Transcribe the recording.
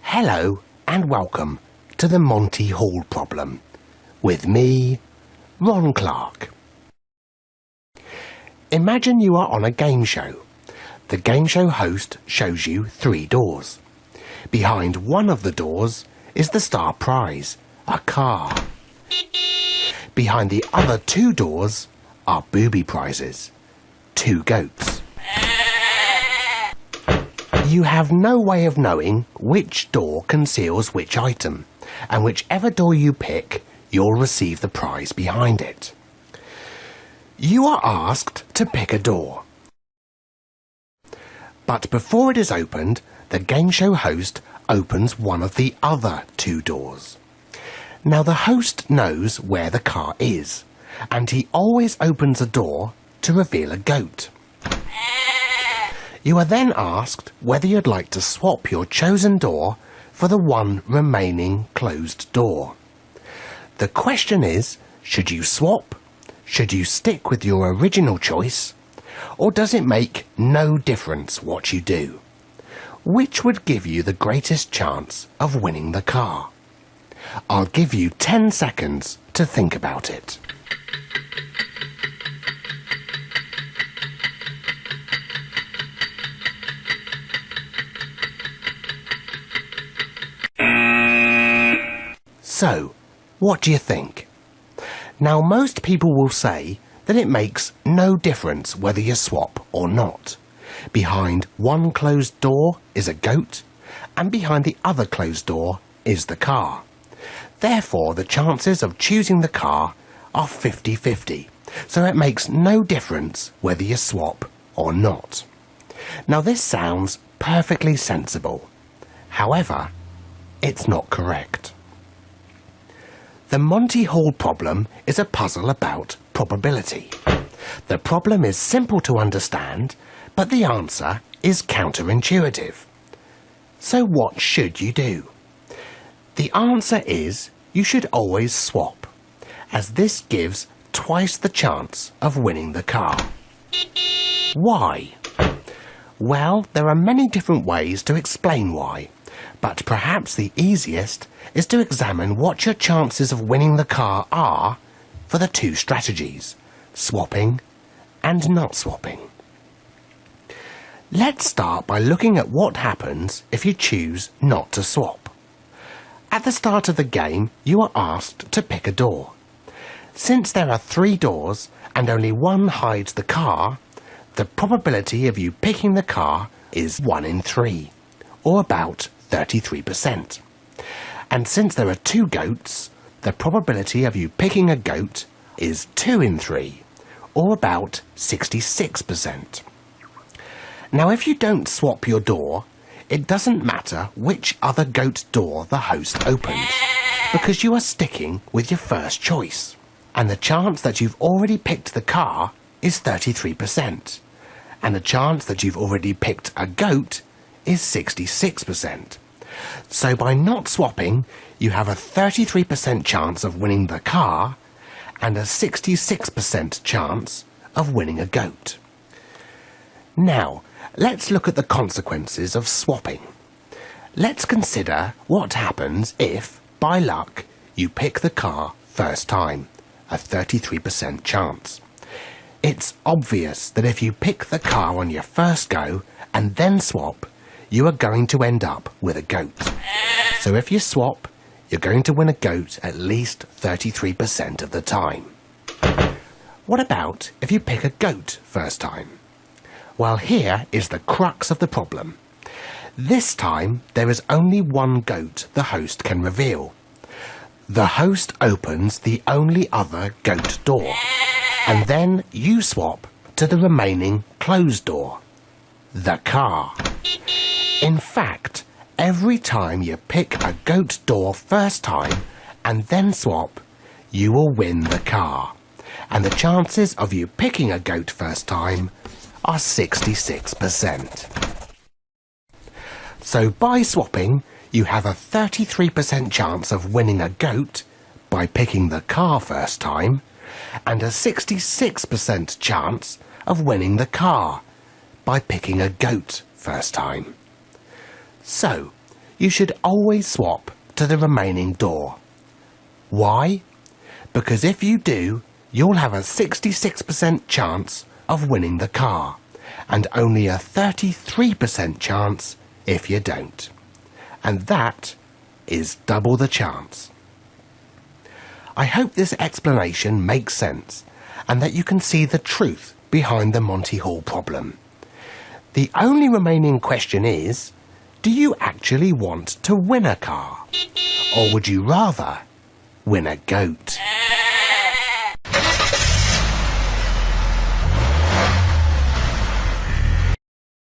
Hello and welcome to the Monty Hall problem with me, Ron Clark. Imagine you are on a game show. The game show host shows you 3 doors. Behind one of the doors is the star prize, a car. Behind the other 2 doors are booby prizes, 2 goats. You have no way of knowing which door conceals which item, and whichever door you pick, you'll receive the prize behind it. You are asked to pick a door. But before it is opened, the game show host opens one of the other 2 doors. Now the host knows where the car is, and he always opens a door to reveal a goat. You are then asked whether you'd like to swap your chosen door for the one remaining closed door. The question is, should you swap? Should you stick with your original choice? Or does it make no difference what you do? Which would give you the greatest chance of winning the car? I'll give you 10 seconds to think about it. So, what do you think? Now, most people will say that it makes no difference whether you swap or not. Behind one closed door is a goat, and behind the other closed door is the car. Therefore, the chances of choosing the car are 50-50, so it makes no difference whether you swap or not. Now, this sounds perfectly sensible. However, it's not correct. The Monty Hall problem is a puzzle about probability. The problem is simple to understand, but the answer is counterintuitive. So what should you do? The answer is you should always swap, as this gives twice the chance of winning the car. Why? Well, there are many different ways to explain why, but perhaps the easiest is to examine what your chances of winning the car are for the 2 strategies, swapping and not swapping. Let's start by looking at what happens if you choose not to swap. At the start of the game, you are asked to pick a door. Since there are 3 doors and only one hides the car, the probability of you picking the car is 1 in 3, or about 33%. And since there are 2 goats, the probability of you picking a goat is 2 in 3, or about 66%. Now, if you don't swap your door, it doesn't matter which other goat door the host opens, because you are sticking with your first choice. And the chance that you've already picked the car is 33%, and the chance that you've already picked a goat is 66%. So by not swapping, you have a 33% chance of winning the car and a 66% chance of winning a goat. Now, let's look at the consequences of swapping. Let's consider what happens if, by luck, you pick the car first time, a 33% chance. It's obvious that if you pick the car on your first go and then swap, you are going to end up with a goat. So if you swap, you're going to win a goat at least 33% of the time. What about if you pick a goat first time? Well, here is the crux of the problem. This time, there is only one goat the host can reveal. The host opens the only other goat door, and then you swap to the remaining closed door, the car. In fact, every time you pick a goat door first time and then swap, you will win the car. And the chances of you picking a goat first time are 66%. So by swapping, you have a 33% chance of winning a goat by picking the car first time, and a 66% chance of winning the car by picking a goat first time. So, you should always swap to the remaining door. Why? Because if you do, you'll have a 66% chance of winning the car, and only a 33% chance if you don't. And that is double the chance. I hope this explanation makes sense, and that you can see the truth behind the Monty Hall problem. The only remaining question is, do you actually want to win a car? Or would you rather win a goat?